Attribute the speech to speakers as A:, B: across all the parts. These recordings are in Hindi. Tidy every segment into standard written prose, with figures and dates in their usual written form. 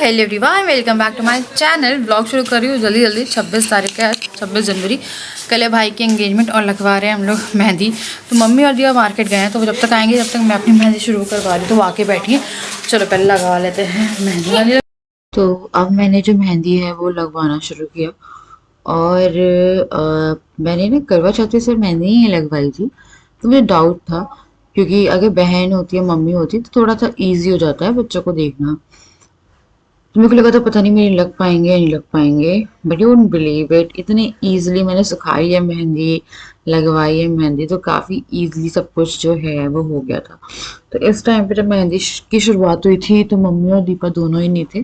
A: Hello everyone, welcome back to my channel. Blog शुरू कर रही हूँ जल्दी जल्दी। 26 तारीख है, 26 जनवरी। कल है भाई की एंगेजमेंट और लगवा रहे हैं हम लोग मेहंदी। तो मम्मी और दिया मार्केट गए हैं, तो वो जब तक आएंगे जब तक मैं अपनी मेहंदी शुरू करवा रही हूँ। तो वो आके बैठी है, चलो पहले लगवा लेते हैं मेहंदी। तो अब मैंने जो मेहंदी है वो लगवाना शुरू किया। और मैंने ना करवा चौथ से मेहंदी ही लगवाई थी। तो मुझे डाउट था, क्योंकि अगर बहन होती है मम्मी होती तो थोड़ा सा ईजी हो जाता है बच्चों को देखना। तो मेरे को लगा था पता नहीं मेरे लग पाएंगे या नहीं लग पाएंगे, but you wouldn't believe it, इतने ईजिली मैंने सिखाई है मेहंदी, लगवाई है मेहंदी, तो काफ़ी ईजिली सब कुछ जो है वो हो गया था। तो इस टाइम पे जब मेहंदी की शुरुआत हुई थी तो मम्मी और दीपा दोनों ही नहीं थे।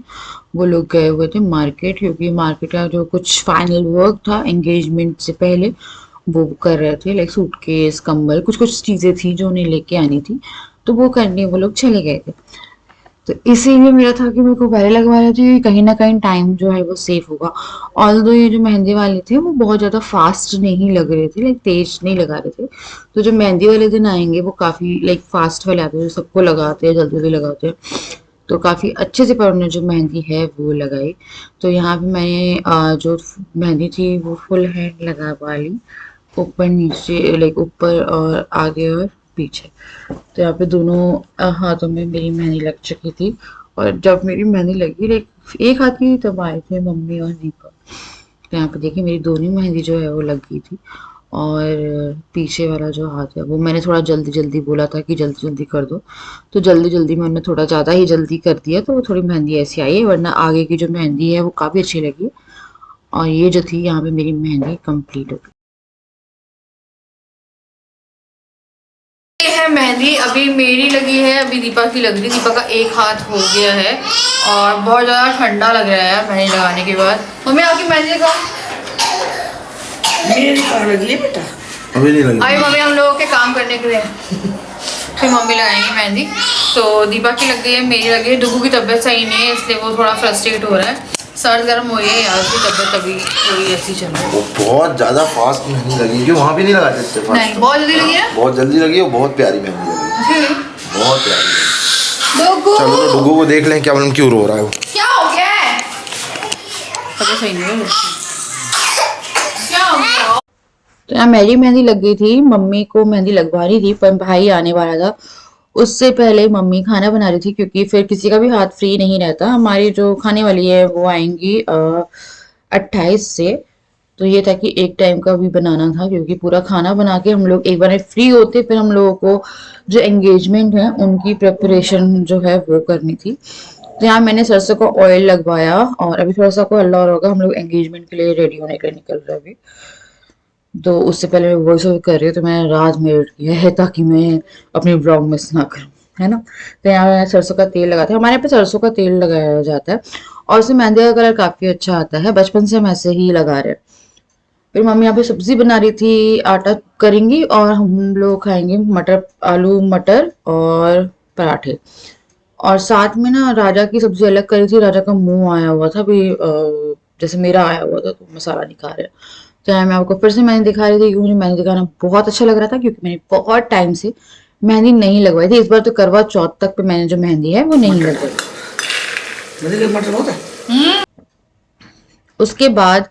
A: वो लोग गए हुए थे मार्केट, क्योंकि मार्केट का जो कुछ फाइनल वर्क था एंगेजमेंट से पहले वो कर रहे थे। लाइक सूटकेस, कंबल, कुछ कुछ चीज़ें थी जो उन्हें लेके आनी थी, तो वो करने वो लोग चले गए थे। तो इसीलिए मेरा था कि मेरे को पहले लगवा रहे थे, कहीं ना कहीं टाइम जो है वो सेफ होगा। ऑल्दो ये जो मेहंदी वाले थे वो बहुत ज़्यादा फास्ट नहीं लग रहे थे, लाइक तेज नहीं लगा रहे थे। तो जो मेहंदी वाले दिन आएंगे वो काफ़ी लाइक फास्ट वाले आते हैं, जो सबको लगाते हैं, जल्दी जल्दी लगाते हैं। तो काफ़ी अच्छे से पर उन्होंने जो मेहंदी है वो लगाई। तो यहाँ पे मैंने जो मेहंदी थी वो फुल हैंड लगा ली, ऊपर नीचे, लाइक ऊपर और आगे और पीछे। तो यहाँ पे दोनों हाथों में मेरी मेहंदी लग चुकी थी। और जब मेरी मेहंदी लगी, लाइक एक हाथ की तब आए थे मम्मी और दीपा। तो यहाँ पे देखिए मेरी दोनों मेहंदी जो है वो लग गई थी। और पीछे वाला जो हाथ है वो मैंने थोड़ा जल्दी जल्दी बोला था कि जल्दी जल्दी कर दो, तो जल्दी जल्दी मैंने थोड़ा ज़्यादा ही जल्दी कर दिया, तो वो थोड़ी मेहंदी ऐसी आई है। वरना आगे की जो मेहंदी है वो काफ़ी अच्छी लगी। और ये जो थी यहाँ पे मेरी मेहंदी कंप्लीट हो गई है। मेहंदी अभी मेरी लगी है, अभी दीपा की लग रही है। दीपा का एक हाथ हो गया है और बहुत ज़्यादा ठंडा लग रहा है मेहंदी लगाने के बाद। मम्मी आपकी मेहंदी लगाओ।
B: मेरी कहाँ लगी है बेटा?
C: अभी नहीं लगी।
A: अभी मम्मी हम लोगों के काम करने के लिए फिर मम्मी लगाएंगी मेहंदी। तो दीपा की लग गई है, मेरी लगी है। डुगू की तबीयत सही नहीं है, इसलिए वो थोड़ा फ्रस्ट्रेट हो रहा है। सर्द गर्म हो रही है यार, उसकी तबीयत अभी थोड़ी ऐसी चल रही है।
C: वो बहुत ज़्यादा फास्ट मेहंदी लगी, क्यों वहाँ भी नहीं लगाते इतने फास्ट?
A: नहीं, बहुत जल्दी लगी है।
C: बहुत जल्दी लगी और बहुत प्यारी मेहंदी लगी, बहुत प्यारी लगी। चलो तो डुगू को देख लें क्या मालूम क्यों रो रहा है वो।
A: क्या हो गया है? पता सही नहीं है क्या हो गया। तो यहाँ मेरी मेहंदी लग गई थी, मम्मी को मेहंदी लगवा रही थी, पर भाई आने वाला था। उससे पहले मम्मी खाना बना रही थी, क्योंकि फिर किसी का भी हाथ फ्री नहीं रहता। हमारी जो खाने वाली है वो आएंगी 28 से। तो ये था कि एक टाइम का भी बनाना था, क्योंकि पूरा खाना बना के हम लोग एक बार फ्री होते, फिर हम लोगों को जो एंगेजमेंट है उनकी प्रिपरेशन जो है वो करनी थी। तो यहाँ मैंने सरसों का ऑयल लगवाया और अभी थोड़ा सा को हल्ला और होगा। हम लोग एंगेजमेंट के लिए रेडी होने के लिए निकल रहे हैं अभी। तो उससे पहले मैं वॉइस ओवर कर रही हूँ, तो मैंने रात में एडिट किया है ताकि मैं अपनी ब्लॉग मिस ना करूँ, है ना। तो यहाँ मैंने सरसों का तेल लगाता है, हमारे यहाँ पे सरसों का तेल लगाया जाता है और उससे मेहंदी का कलर काफ़ी अच्छा आता है। बचपन से हम ऐसे ही लगा रहे हैं। फिर मम्मी यहाँ पे सब्जी बना रही थी, आटा करेंगी और हम लोग खाएंगे मटर, आलू मटर और पराठे। और साथ में ना राजा की सब्जी अलग करी थी, राजा का मुंह आया हुआ था अभी, जैसे मेरा आया हुआ था, तो मसाला नहीं खा रहे। तो मैं आपको फिर से मेहंदी दिखा रही थी, क्योंकि मुझे मेहंदी दिखाना बहुत अच्छा लग रहा था, क्योंकि मैंने बहुत टाइम से मेहंदी नहीं लगवाई थी। इस बार तो करवा चौथ तक पे मैंने जो मेहंदी है वो नहीं लगवाई।
B: मटर होता है।
A: उसके बाद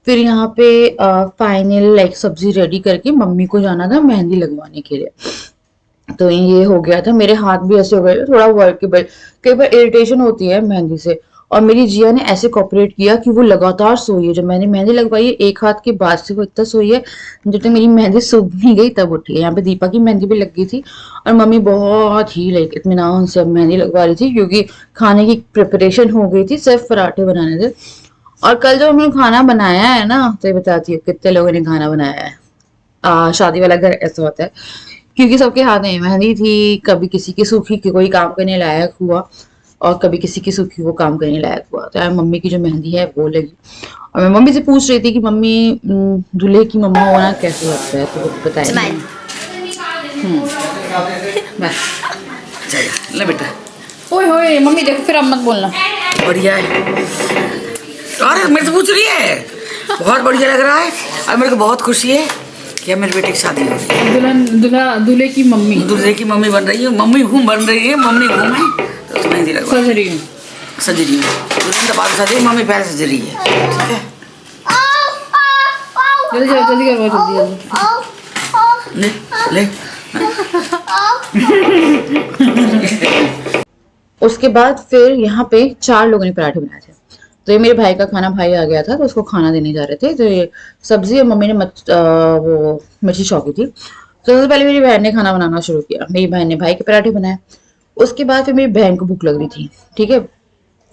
A: फिर यहाँ पे फाइनल लाइक सब्जी रेडी करके मम्मी को जाना था मेहंदी लगवाने के लिए। तो ये हो गया था, मेरे हाथ भी ऐसे हो गए थे, थोड़ा वर्केबल। कई बार इरिटेशन होती है मेहंदी से। और मेरी जिया ने ऐसे कॉपरेट किया कि वो लगातार सोई है। जब मैंने मेहंदी लगवाई है एक हाथ के बाद से वो इतना सोई है, जब तक मेरी मेहंदी सूख नहीं गई तब उठी है। यहाँ पे दीपा की मेहंदी भी लग गई थी और मम्मी बहुत ही लाइक इत्मीनान से मेहंदी लगवा रही थी, क्योंकि खाने की प्रिपरेशन हो गई थी, सिर्फ पराठे बनाने थे। और कल जो हमने खाना बनाया है ना, तो ये बताती हूँ कितने लोगों ने खाना बनाया है। शादी वाला घर ऐसा होता है, क्योंकि सबके हाथ में मेहंदी थी। कभी किसी की सूखी की कोई काम करने लायक हुआ और कभी किसी की सूखी को काम करने लायक हुआ। तो यार मम्मी की जो मेहंदी है वो लगी। और मैं मम्मी से पूछ रही थी कि मम्मी दूल्हे की मम्मा होना कैसे लगता है, तो वो बताया।
B: ले बेटा।
A: ओए होए मम्मी देखो, फिर अब मत बोलना।
B: बढ़िया है। अरे मेरे से पूछ रही है, बहुत बढ़िया लग रहा है। और मेरे को बहुत खुशी है कि अब मेरे बेटे की शादी हो रही है।
A: दूल्हे की मम्मी,
B: दूल्हे की मम्मी बन रही है। मम्मी हूँ बन रही है, मम्मी हूँ मैं। तो मेहंदी लगवा
A: सज रही हूँ।
B: सज रही है, तुरंत बाद सज रही, मम्मी पहले सज रही है, ठीक है।
A: जल्दी जल्दी करो, जल्दी
B: ले ले।
A: उसके बाद फिर यहाँ पे 4 लोगों ने पराठे बनाए थे। तो ये मेरे भाई का खाना, भाई आ गया था तो उसको खाना देने जा रहे थे। तो ये सब्जी और मम्मी ने वो मच्छी छौंकी थी। तो सबसे पहले मेरी बहन ने खाना बनाना शुरू किया। मेरी बहन ने भाई के पराठे बनाए। उसके बाद फिर मेरी बहन को भूख लग रही थी, ठीक है।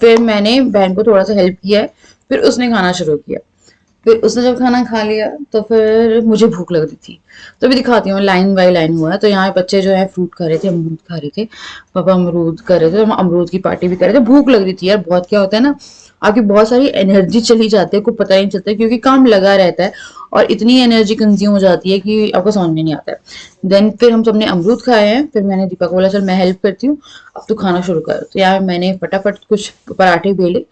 A: फिर मैंने बहन को थोड़ा सा हेल्प किया, फिर उसने खाना शुरू किया। फिर उसने जब खाना खा लिया तो फिर मुझे भूख लग रही थी। तो भी दिखाती हूँ, लाइन बाय लाइन हुआ है। तो यहाँ बच्चे जो है फ्रूट खा रहे थे, अमरूद खा रहे थे, पापा अमरूद कर रहे थे, तो हम अमरूद की पार्टी भी कर रहे थे। भूख लग रही थी यार बहुत। क्या होता है ना, आपकी बहुत सारी एनर्जी चली जाती है, को पता ही नहीं चलता, क्योंकि काम लगा रहता है और इतनी एनर्जी कंज्यूम हो जाती है कि आपको समझ में नहीं आता है। देन फिर हम सबने अमरूद खाए हैं। फिर मैंने दीपा को बोला चल मैं हेल्प करती हूँ, अब तू खाना शुरू कर। तो यार मैंने फटाफट कुछ पराठे बेले,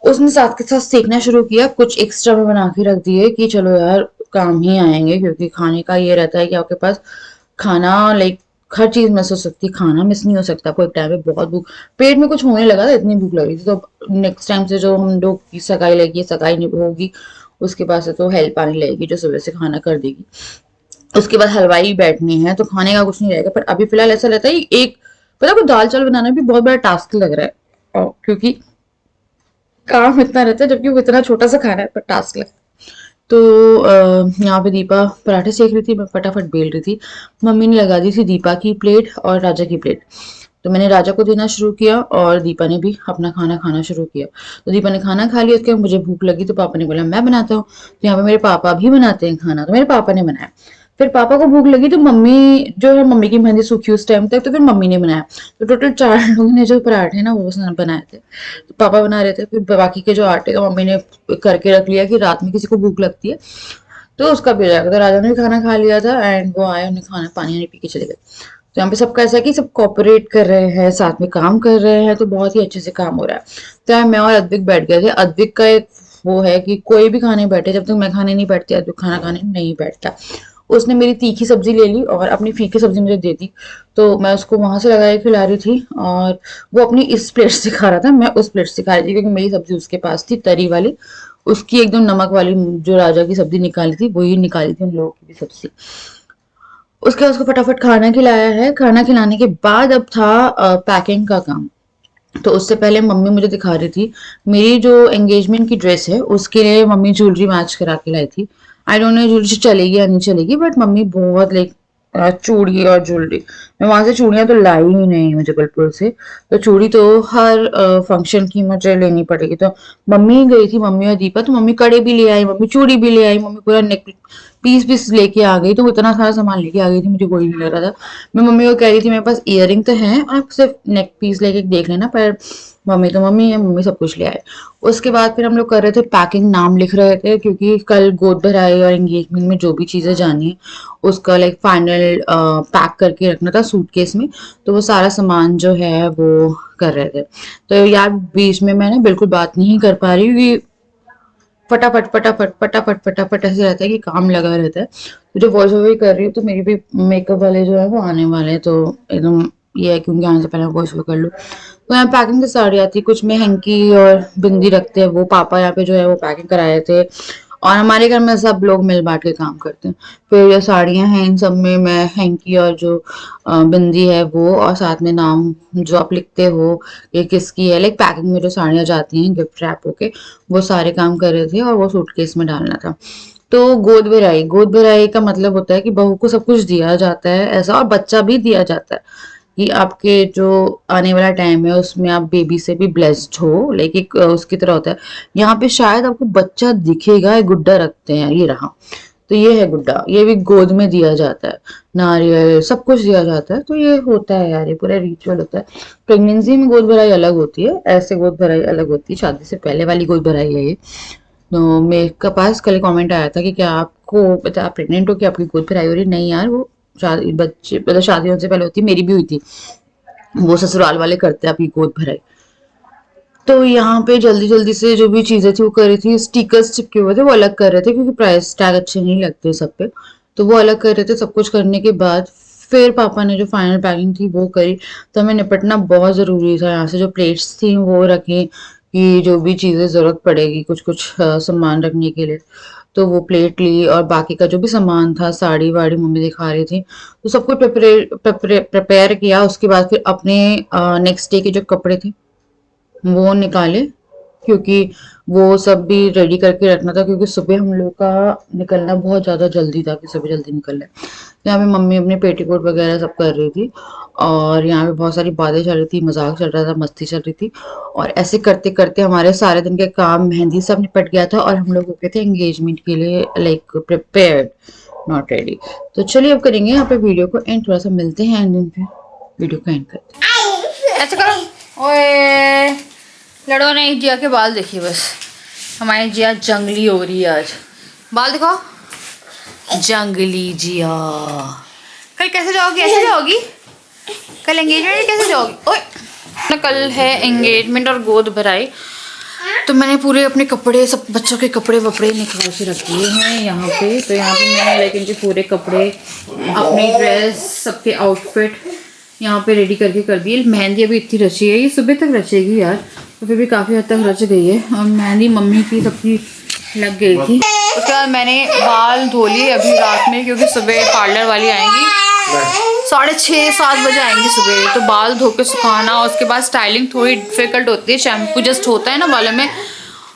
A: उसने साथ के साथ सेकना शुरू किया। कुछ एक्स्ट्रा में बना के रख दिए कि चलो यार काम ही आएंगे, क्योंकि खाने का ये रहता है कि आपके पास खाना लाइक हर चीज मिस हो सकती है, खाना मिस नहीं हो सकता। आपको एक टाइम पे बहुत भूख, पेट में कुछ होने लगा था, इतनी भूख लगी थी। तो नेक्स्ट टाइम से जो हम लोग की सगाई लगी, सगाई नहीं होगी, उसके पास से तो हेल्प आने लगेगी जो सुबह से खाना कर देगी। उसके बाद हलवाई बैठने हैं तो खाने का कुछ नहीं रहेगा। पर अभी फिलहाल ऐसा रहता है एक, पता है दाल चावल बनाना भी बहुत बड़ा टास्क लग रहा है, और क्योंकि काम इतना रहता है, जबकि वो इतना छोटा सा खाना है पर टास्क लगता है। तो यहाँ पे दीपा पराठे सेक रही थी, मैं फटाफट बेल रही थी। मम्मी ने लगा दी थी दीपा की प्लेट और राजा की प्लेट। तो मैंने राजा को देना शुरू किया और दीपा ने भी अपना खाना खाना शुरू किया। तो दीपा ने खाना खा लिया। उसके बाद मुझे भूख लगी तो पापा ने बोला मैं बनाता हूँ। तो यहाँ पे मेरे पापा भी बनाते हैं खाना, तो मेरे पापा ने बनाया। फिर पापा को भूख लगी तो मम्मी जो है, मम्मी की मेहंदी सूखी उस टाइम तक, तो फिर मम्मी ने बनाया। तो टोटल 4 लोगों ने जो पराठे ना वो बनाए थे, तो पापा बना रहे थे। फिर बाकी के जो आटे का मम्मी ने करके रख लिया कि रात में किसी को भूख लगती है तो उसका भी जाएगा। तो राजा ने भी खाना खा लिया था एंड वो आए, उन्हें खाना पानी पी के चले गए। तो यहाँ पे सबका ऐसा है कि सब कोऑपरेट कर रहे हैं, साथ में काम कर रहे हैं, तो बहुत ही अच्छे से काम हो रहा है। तो यहाँ मैं और अद्विक बैठ गए थे। अद्विक का एक वो है कि कोई भी खाने बैठे, जब तक मैं खाने नहीं बैठती अद्विक खाना खाने नहीं बैठता। उसने मेरी तीखी सब्जी ले ली और अपनी फीकी सब्जी मुझे दे दी। तो मैं उसको वहां से लगा के खिला रही थी और वो अपनी इस प्लेट से खा रहा था, मैं उस प्लेट से खा रही थी, क्योंकि मेरी सब्जी उसके पास थी तरी वाली। उसकी एकदम नमक वाली जो राजा की सब्जी निकाली थी वही निकाली थी उन लोगों की भी सब्जी। उसके बाद उसको फटाफट खाना खिलाया है। खाना खिलाने के बाद अब था पैकिंग का काम। तो उससे पहले मम्मी मुझे दिखा रही थी मेरी जो एंगेजमेंट की ड्रेस है, उसके लिए मम्मी ज्वेलरी मैच करा के लाई थी। आई डोंट नो ज्वेलरी चलेगी या नहीं चलेगी, बट मम्मी बहुत लाइक चूड़ी और ज्वेलरी, मैं वहां से चूड़ियां तो लाई ही नहीं हूँ जबलपुर से। तो चूड़ी तो हर फंक्शन की मुझे लेनी पड़ेगी। तो मम्मी गई थी, मम्मी और दीपा, तो मम्मी कड़े भी ले आई, मम्मी चूड़ी भी ले आई, मम्मी पूरा नेक पीस पीस लेके आ गई। तो वो इतना सारा सामान लेके आ गई थी, मुझे कोई नहीं लग रहा था। मैं मम्मी को कह रही थी मेरे पास इयररिंग तो है, आप सिर्फ नेक पीस लेके देख लेना, पर मम्मी तो मम्मी है, मम्मी सब कुछ ले आए। उसके बाद फिर हम लोग कर रहे थे पैकिंग, नाम लिख रहे थे, क्योंकि कल गोद भराई और एंगेजमेंट में जो भी चीजें जानी है उसका लाइक फाइनल पैक करके रखना था सूटकेस में। तो वो सारा सामान जो है वो कर रहे थे। तो यार बीच में मैं ना बिल्कुल बात नहीं कर पा रही, क्योंकि फटाफट फटाफट फटाफट फटाफट ऐसे रहता है कि काम लगा रहता है। तो जो वॉइस ओवर कर रही हूँ, तो मेरी भी मेकअप वाले जो है वो आने वाले हैं, तो एकदम ये है कि उनके आने से पहले वॉइस ओवर कर लूँ। तो यहाँ पैकिंग की साड़ी आती है, कुछ में हैंकी और बिंदी रखते हैं, वो पापा यहाँ पे जो है वो पैकिंग कराए थे। और हमारे घर में सब लोग मिल बांट के काम करते हैं। फिर जो साड़ियाँ हैं इन सब में मैं हैंकी और जो बिंदी है वो, और साथ में नाम जो आप लिखते हो ये किसकी है, लाइक पैकिंग में जो साड़ियाँ जाती हैं गिफ्ट रैप होके, वो सारे काम कर रहे थे और वो सूटकेस में डालना था। तो गोद भराई का मतलब होता है कि बहू को सब कुछ दिया जाता है ऐसा, और बच्चा भी दिया जाता है कि आपके जो आने वाला टाइम है उसमें आप बेबी से भी ब्लेस्ड हो, लाइक एक उसकी तरह होता है। यहाँ पे शायद आपको बच्चा दिखेगा, एक गुड्डा रखते हैं, ये रहा। तो ये है गुड्डा, ये भी गोद में दिया जाता है, नारियल सब कुछ दिया जाता है। तो ये होता है यार, ये पूरा रिचुअल होता है। प्रेगनेंसी में गोद भराई अलग होती है, ऐसे गोद भराई अलग होती है, शादी से पहले वाली गोद भराई है ये। तो मेरे पास कल कमेंट आया था कि क्या आपको पता आप प्रेग्नेंट हो कि आपकी गोद भराई हो रही? नहीं यार, वो शादी बच्चे मतलब शादी होने से पहले होती, मेरी भी हुई थी। वो ससुराल वाले करते हैं आपकी गोद भराई। तो यहाँ पे जल्दी जल्दी से जो भी चीजें थी वो कर रही थी। स्टिकर्स चिपके हुए थे वो अलग कर रहे थे, क्योंकि प्राइस टैग अच्छे नहीं लगते सब पे, तो वो अलग कर रहे थे। सब कुछ करने के बाद फिर पापा ने जो फाइनल पैकिंग थी वो करी। तो हमें निपटना बहुत ज़रूरी था। यहाँ से जो प्लेट्स थी वो रखी कि जो भी चीज़ें ज़रूरत पड़ेगी कुछ कुछ सामान रखने के लिए, तो वो प्लेट ली। और बाकी का जो भी सामान था, साड़ी वाड़ी मम्मी दिखा रही थी, तो सब कुछ प्रिपेयर किया। उसके बाद फिर अपने नेक्स्ट डे के जो कपड़े थे वो निकाले, क्योंकि वो सब भी रेडी करके रखना था, क्योंकि सुबह हम लोग का निकलना बहुत ज़्यादा जल्दी था कि सुबह जल्दी निकल रहे। यहाँ पे मम्मी अपने पेटीकोट वगैरह सब कर रही थी, और यहाँ पे बहुत सारी बातें चल रही थी, मजाक चल रहा था, मस्ती चल रही थी। और ऐसे करते करते हमारे सारे दिन के काम, मेहंदी सब निपट गया था, और हम लोग हो गए थे एंगेजमेंट के लिए लाइक प्रिपेयर्ड, नॉट रेडी। तो चलिए अब करेंगे यहाँ पे वीडियो को एंड, थोड़ा सा मिलते हैं एंड पे वीडियो को एंड करते हैं। ऐसे करो, ओए लड़ो नहीं। जिया के बाल देखिए बस, हमारी जिया जंगली हो रही है आज। बाल दिखाओ, जंगली जिया। कल कैसे जाओगी? ऐसे जाओगी? कल एंगेजमेंट में कैसे जाओगी? ओए कल है एंगेजमेंट और गोद भराई, तो मैंने पूरे अपने कपड़े, सब बच्चों के कपड़े वपड़े निकाल के रख दिए हैं यहाँ पे। तो यहाँ पे मैंने लाइक इनके पूरे कपड़े, अपनी ड्रेस, सबके आउटफिट यहाँ पे रेडी करके कर दिए। मेहंदी अभी इतनी रची है, ये सुबह तक रचेगी यार, तो फिर भी काफ़ी हद तक रच गई है। और मेहंदी मम्मी की सबकी लग गई थी। उसके बाद मैंने बाल धो लिए अभी रात में, क्योंकि सुबह पार्लर वाली आएंगी 6:30-7 बजे आएंगी सुबह, तो बाल धो के सुखाना। और उसके बाद स्टाइलिंग थोड़ी डिफिकल्ट होती है, शैम्पू जस्ट होता है ना बालों में,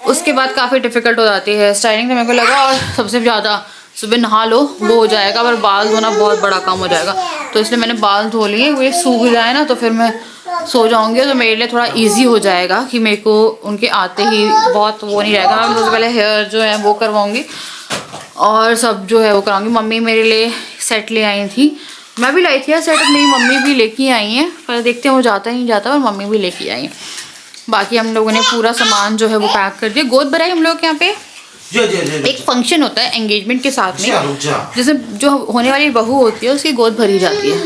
A: उसके बाद काफ़ी डिफिकल्ट हो जाती है स्टाइलिंग। तो मेरे को लगा, और सबसे ज़्यादा सुबह नहा लो वो हो जाएगा, पर बाल धोना बहुत बड़ा काम हो जाएगा। तो इसलिए मैंने बाल धो लिए, वो सूख जाए ना तो फिर मैं सो जाऊंगी, तो मेरे लिए थोड़ा इजी हो जाएगा कि मेरे को उनके आते ही बहुत वो नहीं रहेगा। मैं सबसे पहले हेयर जो है वो करवाऊंगी, और सब जो है वो कराऊंगी। मम्मी मेरे लिए सेट ले आई थी, मैं भी लाई थी यार सेट, मेरी मम्मी भी लेके आई हैं, पर देखते हैं वो जाता ही नहीं जाता, और मम्मी भी लेके आई हैं। बाकी हम लोगों ने पूरा सामान जो है वो पैक कर दिया। गोद भराई हम लोग के यहाँ पे एक फंक्शन होता है एंगेजमेंट के साथ में, जैसे जो होने वाली बहू होती है उसकी गोद भरी जाती है।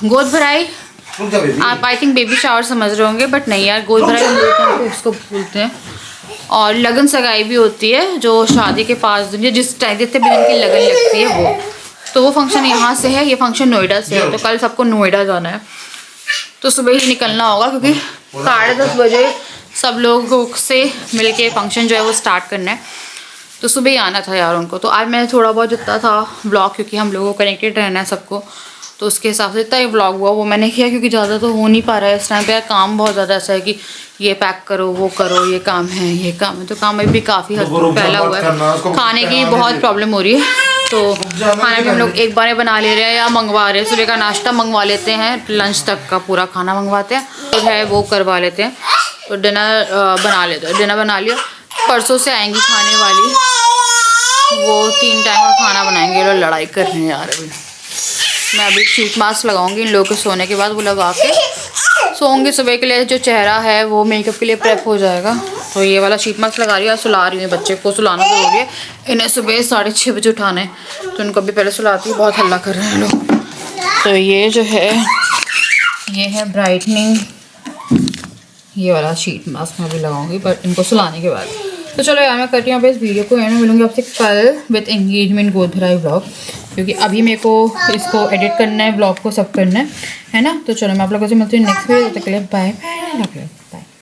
A: गोद भराई आप आई थिंक बेबी शावर समझ रहे होंगे, बट नहीं यार, गोद भराई हम लोग उसको बोलते हैं। और लगन सगाई भी होती है, जो शादी के 5 दिन, जिस टाइम जितने भी दिन की लगन लगती है वो, तो वो फंक्शन यहाँ से है, ये फंक्शन नोएडा से है। तो कल सबको नोएडा जाना है, तो सुबह ही निकलना होगा, क्योंकि 10:30 बजे सब लोगों से मिलके फंक्शन जो है वो स्टार्ट करना है। तो सुबह ही आना था यार उनको। तो आज मैंने थोड़ा बहुत जितना था व्लॉग, क्योंकि हम लोगों को कनेक्टेड रहना है सबको, तो उसके हिसाब से जितना ही व्लॉग हुआ वो मैंने किया, क्योंकि ज़्यादा तो हो नहीं पा रहा है इस टाइम पे यार। काम बहुत ज़्यादा ऐसा है कि ये पैक करो, वो करो, ये काम है, ये काम है। तो काम अभी भी काफ़ी हद तक फैला हुआ है। खाने की बहुत प्रॉब्लम हो रही है, तो खाना भी हम लोग एक बार बना ले रहे हैं या मंगवा रहे हैं। सुबह का नाश्ता मंगवा लेते हैं, लंच तक का पूरा खाना मंगवाते हैं, तो है वो करवा लेते हैं। तो डिनर बना लेते हैं, डिनर बना लिया। परसों से आएंगी खाने वाली, वो 3 टाइम का खाना बनाएंगे। लोग लड़ाई कर रहे हैं यार। अभी मैं अभी शीट मास्क लगाऊंगी इन लोगों के सोने के बाद, वो लगा के सोऊंगी। सुबह के लिए जो चेहरा है वो मेकअप के लिए प्रेप हो जाएगा। तो ये वाला शीट मास्क लगा रही है, सुला रही हूँ। बच्चे को सुलाना जरूरी है, इन्हें सुबह 6:30 बजे उठाना है, तो इनको भी पहले सुलाती हूँ। बहुत हल्ला कर रहे हैं लोग। तो ये जो है ये है ब्राइटनिंग, ये वाला शीट मास्क मैं भी लगाऊंगी, बट इनको सुलाने के बाद। तो चलो यार मैं करती हूँ इस वीडियो को एंड, मिलूंगी आपसे कल विद एंगेजमेंट गोद भराई व्लॉग, क्योंकि अभी मेरे को इसको एडिट करना है, व्लॉग को सब करना है ना। तो चलो मैं आप लोगों से मिलती हूँ नेक्स्ट वीडियो, तब तक के लिए बाय बाय।